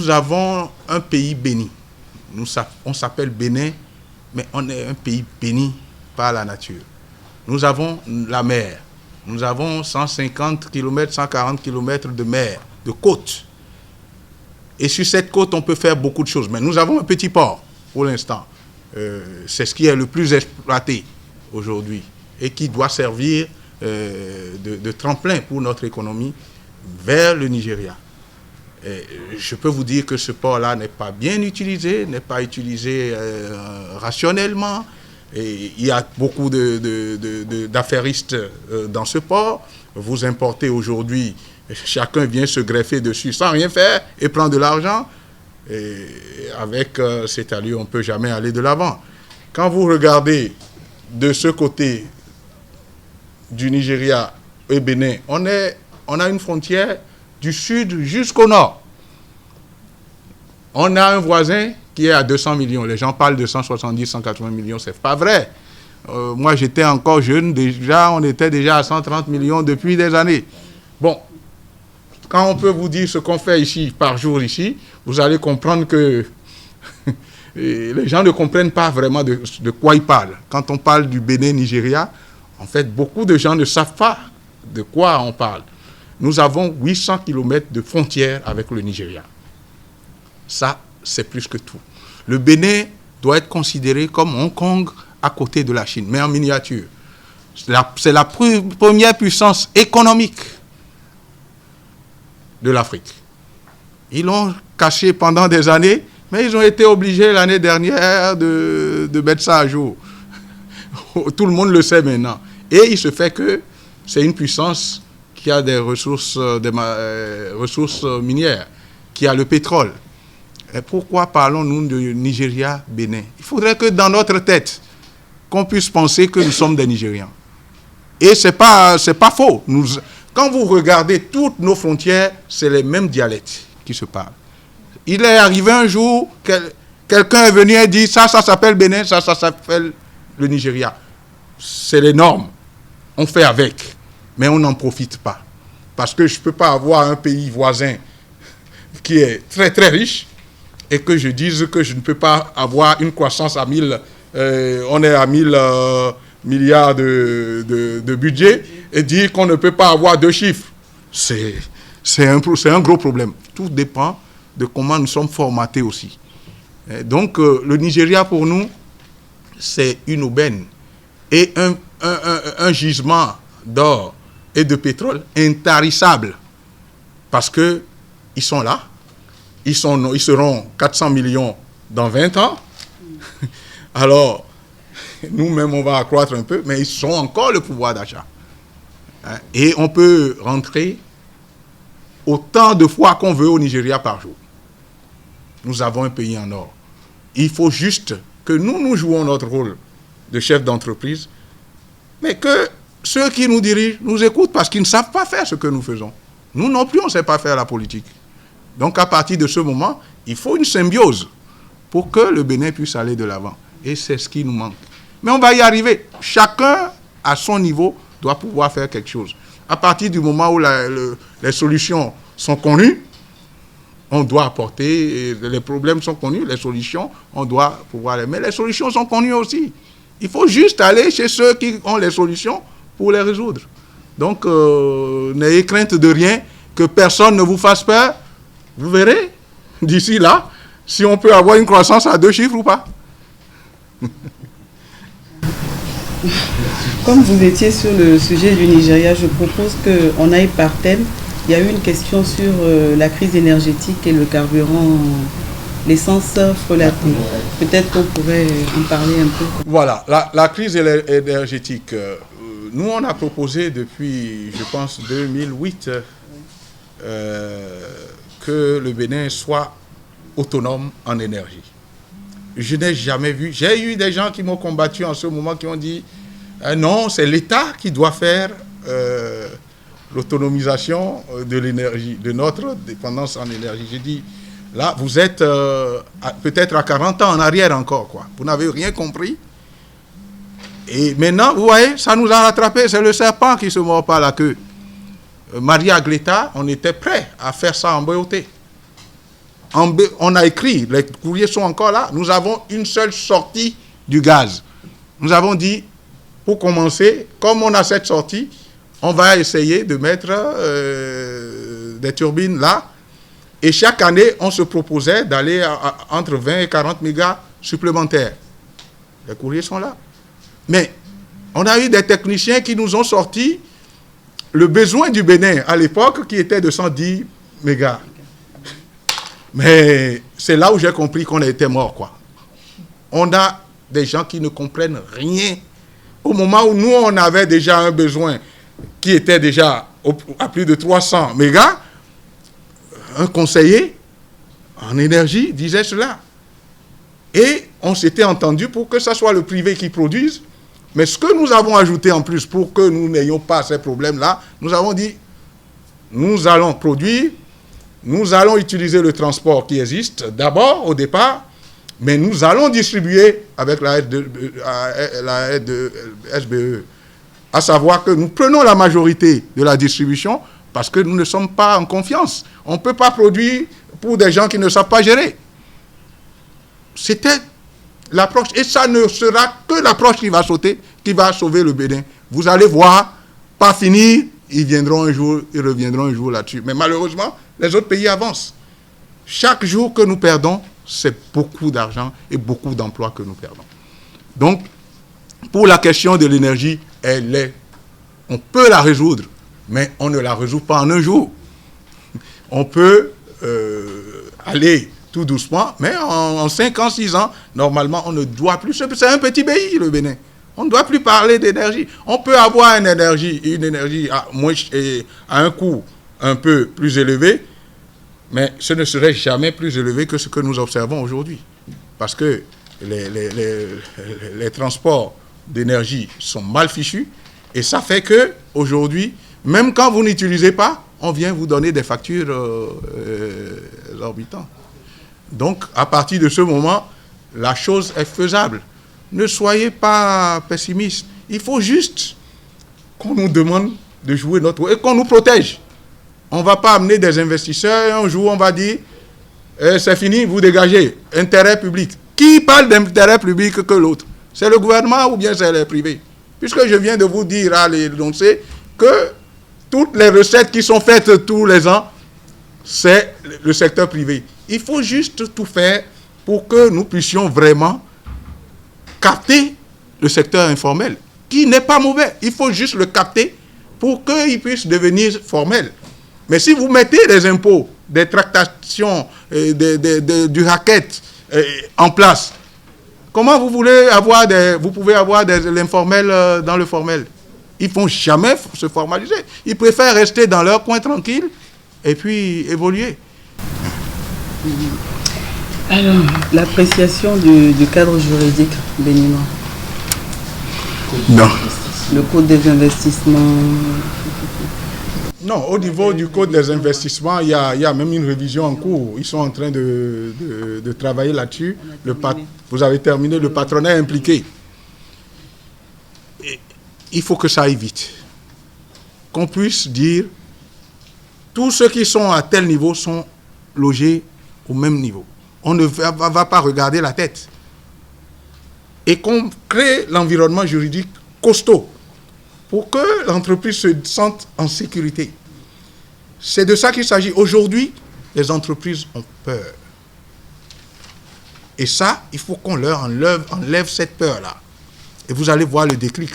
nous avons un pays béni. On s'appelle Bénin, mais on est un pays béni par la nature. Nous avons la mer. Nous avons 150 km, 140 km de mer, de côte. Et sur cette côte, on peut faire beaucoup de choses. Mais nous avons un petit port, pour l'instant. C'est ce qui est le plus exploité aujourd'hui et qui doit servir de tremplin pour notre économie vers le Nigeria. Et je peux vous dire que ce port-là n'est pas bien utilisé, n'est pas utilisé rationnellement. Et il y a beaucoup d'affairistes dans ce port. Vous importez aujourd'hui, chacun vient se greffer dessus sans rien faire et prend de l'argent. Et avec cette allure, on ne peut jamais aller de l'avant. Quand vous regardez de ce côté du Nigeria et Bénin, on a une frontière du sud jusqu'au nord. On a un voisin qui est à 200 millions. Les gens parlent de 170, 180 millions. C'est pas vrai. Moi, j'étais encore jeune. Déjà, on était déjà à 130 millions depuis des années. Bon, quand on peut vous dire ce qu'on fait ici, par jour ici, vous allez comprendre que les gens ne comprennent pas vraiment de quoi ils parlent. Quand on parle du Bénin-Nigeria, en fait, beaucoup de gens ne savent pas de quoi on parle. Nous avons 800 km de frontière avec le Nigeria. Ça, c'est plus que tout. Le Bénin doit être considéré comme Hong Kong à côté de la Chine, mais en miniature. C'est la première puissance économique de l'Afrique. Ils l'ont caché pendant des années, mais ils ont été obligés l'année dernière de mettre ça à jour. Tout le monde le sait maintenant. Et il se fait que c'est une puissance qui a des ressources minières, qui a le pétrole. Et pourquoi parlons-nous de Nigeria-Bénin? Il faudrait que dans notre tête, qu'on puisse penser que nous sommes des Nigérians. Et c'est pas faux. Quand vous regardez toutes nos frontières, c'est les mêmes dialectes qui se parlent. Il est arrivé un jour, quelqu'un est venu et dit, ça s'appelle Bénin, ça s'appelle le Nigeria. C'est les normes. On fait avec, mais on n'en profite pas. Parce que je ne peux pas avoir un pays voisin qui est très très riche et que je dise que je ne peux pas avoir une croissance à 1000, on est à 1000 milliards de budget et dire qu'on ne peut pas avoir deux chiffres. C'est un gros problème. Tout dépend de comment nous sommes formatés aussi. Et donc, le Nigeria, pour nous, c'est une aubaine et un gisement d'or et de pétrole intarissable. Parce qu'ils sont là. Ils seront 400 millions dans 20 ans. Alors, nous-mêmes, on va accroître un peu, mais ils ont encore le pouvoir d'achat. Et on peut rentrer autant de fois qu'on veut au Nigeria par jour. Nous avons un pays en or. Il faut juste que nous jouons notre rôle de chef d'entreprise, mais que ceux qui nous dirigent nous écoutent parce qu'ils ne savent pas faire ce que nous faisons. Nous non plus, on ne sait pas faire la politique. Donc, à partir de ce moment, il faut une symbiose pour que le Bénin puisse aller de l'avant. Et c'est ce qui nous manque. Mais on va y arriver. Chacun, à son niveau, doit pouvoir faire quelque chose. À partir du moment où les solutions sont connues, on doit apporter, les problèmes sont connus, les solutions, on doit pouvoir les... Mais les solutions sont connues aussi. Il faut juste aller chez ceux qui ont les solutions pour les résoudre. Donc, n'ayez crainte de rien, que personne ne vous fasse peur. Vous verrez, d'ici là, si on peut avoir une croissance à 2 chiffres ou pas. Comme vous étiez sur le sujet du Nigeria, je propose qu'on aille par thème. Il y a eu une question sur la crise énergétique et le carburant, l'essence frelatée. Peut-être qu'on pourrait en parler un peu. Voilà, la crise énergétique. Nous, on a proposé depuis, je pense, 2008, que le Bénin soit autonome en énergie. Je n'ai jamais vu. J'ai eu des gens qui m'ont combattu en ce moment, qui ont dit non, c'est l'État qui doit faire l'autonomisation de l'énergie, de notre dépendance en énergie. J'ai dit, là, vous êtes peut-être à 40 ans en arrière encore, quoi. Vous n'avez rien compris. Et maintenant, vous voyez, ça nous a rattrapé. C'est le serpent qui se mord par la queue. Maria Gleta, on était prêt à faire ça en beauté. on a écrit, les courriers sont encore là, nous avons une seule sortie du gaz. Nous avons dit, pour commencer, comme on a cette sortie, on va essayer de mettre des turbines là. Et chaque année, on se proposait d'aller entre 20 et 40 mégas supplémentaires. Les courriers sont là. Mais on a eu des techniciens qui nous ont sorti le besoin du Bénin à l'époque qui était de 110 mégas. Mais c'est là où j'ai compris qu'on était mort, quoi. On a des gens qui ne comprennent rien. Au moment où nous, on avait déjà un besoin qui était déjà à plus de 300 mégas, un conseiller en énergie disait cela. Et on s'était entendu pour que ce soit le privé qui produise. Mais ce que nous avons ajouté en plus pour que nous n'ayons pas ces problèmes-là, nous avons dit, nous allons produire, nous allons utiliser le transport qui existe d'abord, au départ, mais nous allons distribuer avec la aide de SBE. À savoir que nous prenons la majorité de la distribution parce que nous ne sommes pas en confiance. On ne peut pas produire pour des gens qui ne savent pas gérer. C'était l'approche. Et ça ne sera que l'approche qui va sauver le Bénin. Vous allez voir, pas fini, ils viendront un jour, ils reviendront un jour là-dessus. Mais malheureusement, les autres pays avancent. Chaque jour que nous perdons, c'est beaucoup d'argent et beaucoup d'emplois que nous perdons. Donc, pour la question de l'énergie, on peut la résoudre, mais on ne la résout pas en un jour. On peut aller tout doucement, mais en 5 ans, 6 ans, normalement, on ne doit plus... C'est un petit pays, le Bénin. On ne doit plus parler d'énergie. On peut avoir une énergie à un coût un peu plus élevé, mais ce ne serait jamais plus élevé que ce que nous observons aujourd'hui. Parce que les transports d'énergie sont mal fichus, et ça fait qu'aujourd'hui, même quand vous n'utilisez pas, on vient vous donner des factures exorbitantes. Donc, à partir de ce moment, la chose est faisable. Ne soyez pas pessimistes. Il faut juste qu'on nous demande de jouer notre rôle et qu'on nous protège. On ne va pas amener des investisseurs et un jour on va dire c'est fini, vous dégagez. Intérêt public. Qui parle d'intérêt public que l'autre? C'est le gouvernement ou bien c'est les privés? Puisque je viens de vous dire à l'énoncé que toutes les recettes qui sont faites tous les ans, c'est le secteur privé. Il faut juste tout faire pour que nous puissions vraiment capter le secteur informel, qui n'est pas mauvais. Il faut juste le capter pour qu'il puisse devenir formel. Mais si vous mettez des impôts, des tractations, du racket en place, comment vous pouvez avoir l'informel dans le formel? Ils ne vont jamais se formaliser. Ils préfèrent rester dans leur coin tranquille et puis évoluer. Alors, l'appréciation du cadre juridique béninois. Non. Le code des investissements. Non, au niveau du code des investissements, il y a même une révision en cours. Ils sont en train de travailler là-dessus. Vous avez terminé, le patronat est impliqué. Et il faut que ça aille vite. Qu'on puisse dire, tous ceux qui sont à tel niveau sont logés au même niveau. On ne va pas regarder la tête. Et qu'on crée l'environnement juridique costaud pour que l'entreprise se sente en sécurité. C'est de ça qu'il s'agit. Aujourd'hui, les entreprises ont peur. Et ça, il faut qu'on leur enlève cette peur-là. Et vous allez voir le déclic.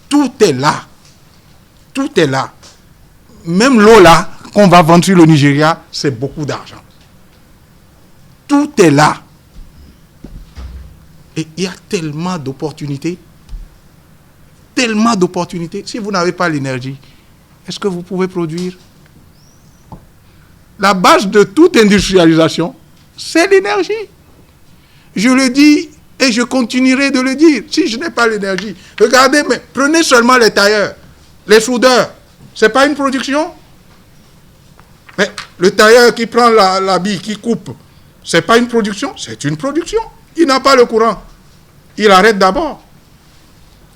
Tout est là. Tout est là. Même l'eau là, qu'on va vendre sur le Nigeria, c'est beaucoup d'argent. Tout est là. Et il y a tellement d'opportunités. Tellement d'opportunités. Si vous n'avez pas l'énergie, est-ce que vous pouvez produire? La base de toute industrialisation, c'est l'énergie. Je le dis et je continuerai de le dire. Si je n'ai pas l'énergie, regardez, mais prenez seulement les tailleurs, les soudeurs. Ce n'est pas une production. Mais le tailleur qui prend la bille, qui coupe, ce n'est pas une production, c'est une production. Il n'a pas le courant. Il arrête d'abord.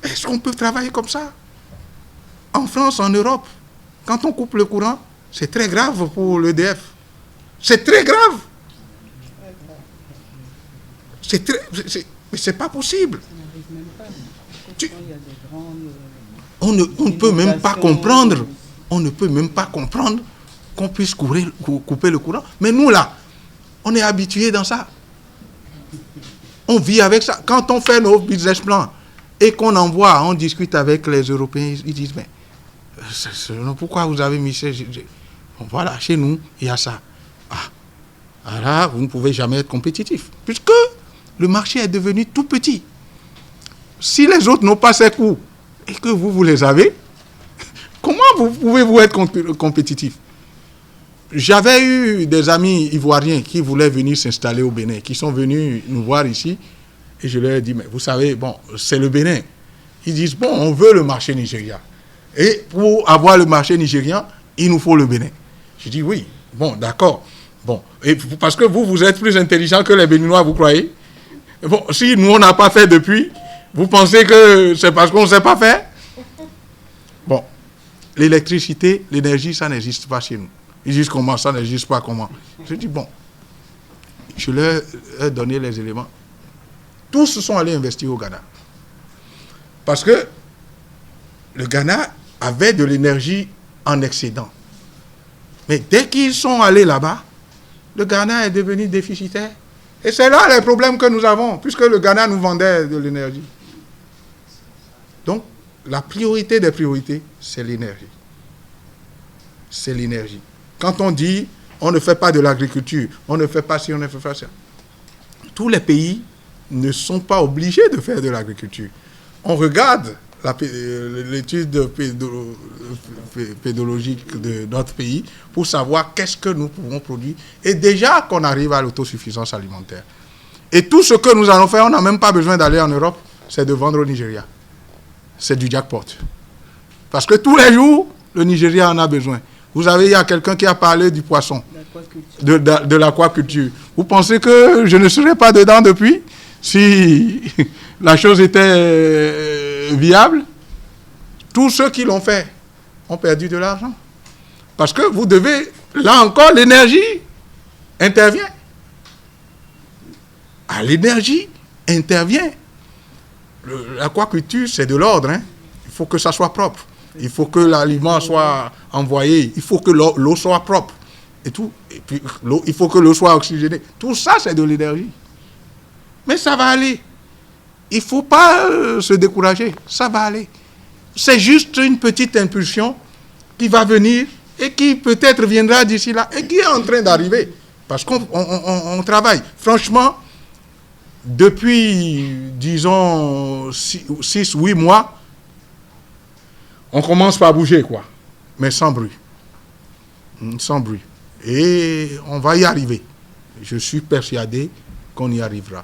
Est-ce qu'on peut travailler comme ça? En France, en Europe, quand on coupe le courant, c'est très grave pour l'EDF. C'est très grave. Mais c'est pas possible. On ne peut même pas comprendre. On ne peut même pas comprendre qu'on puisse couper le courant. Mais nous, là, on est habitués dans ça. On vit avec ça. Quand on fait nos business plans et qu'on envoie, on discute avec les Européens, ils disent, mais pourquoi vous avez mis ça? Voilà, chez nous, il y a ça. Alors, vous ne pouvez jamais être compétitif. Puisque le marché est devenu tout petit. Si les autres n'ont pas ces coûts et que vous les avez, comment pouvez-vous être compétitif? J'avais eu des amis ivoiriens qui voulaient venir s'installer au Bénin, qui sont venus nous voir ici, et je leur ai dit, mais vous savez, bon, c'est le Bénin. Ils disent, bon, on veut le marché nigérien. Et pour avoir le marché nigérien, il nous faut le Bénin. Je dis, oui, bon, d'accord. Bon, et parce que vous êtes plus intelligent que les Béninois, vous croyez? Bon, si nous, on n'a pas fait depuis, vous pensez que c'est parce qu'on ne sait pas faire? Bon, l'électricité, l'énergie, ça n'existe pas chez nous. Ils disent comment, ça n'existe pas comment. Je dis, bon, je leur ai donné les éléments. Tous se sont allés investir au Ghana. Parce que le Ghana avait de l'énergie en excédent. Mais dès qu'ils sont allés là-bas, le Ghana est devenu déficitaire. Et c'est là les problèmes que nous avons, puisque le Ghana nous vendait de l'énergie. Donc, la priorité des priorités, c'est l'énergie. C'est l'énergie. Quand on dit, on ne fait pas de l'agriculture, on ne fait pas ci, on ne fait pas ça. Tous les pays ne sont pas obligés de faire de l'agriculture. On regarde l'étude pédologique de notre pays pour savoir qu'est-ce que nous pouvons produire. Et déjà qu'on arrive à l'autosuffisance alimentaire. Et tout ce que nous allons faire, on n'a même pas besoin d'aller en Europe, c'est de vendre au Nigeria. C'est du jackpot. Parce que tous les jours, le Nigeria en a besoin. Vous savez, il y a quelqu'un qui a parlé du poisson, de l'aquaculture. Vous pensez que je ne serais pas dedans depuis si la chose était viable? Tous ceux qui l'ont fait ont perdu de l'argent. Parce que vous devez, là encore, l'énergie intervient. L'énergie intervient. L'aquaculture, c'est de l'ordre. Hein. Il faut que ça soit propre. Il faut que l'aliment soit envoyé. Il faut que l'eau soit propre. Et tout. Et puis, il faut que l'eau soit oxygénée. Tout ça, c'est de l'énergie. Mais ça va aller. Il ne faut pas se décourager. Ça va aller. C'est juste une petite impulsion qui va venir et qui peut-être viendra d'ici là et qui est en train d'arriver. Parce qu'on travaille. Franchement, depuis, disons, 6-8 mois, on commence par bouger, quoi. Mais sans bruit. Sans bruit. Et on va y arriver. Je suis persuadé qu'on y arrivera.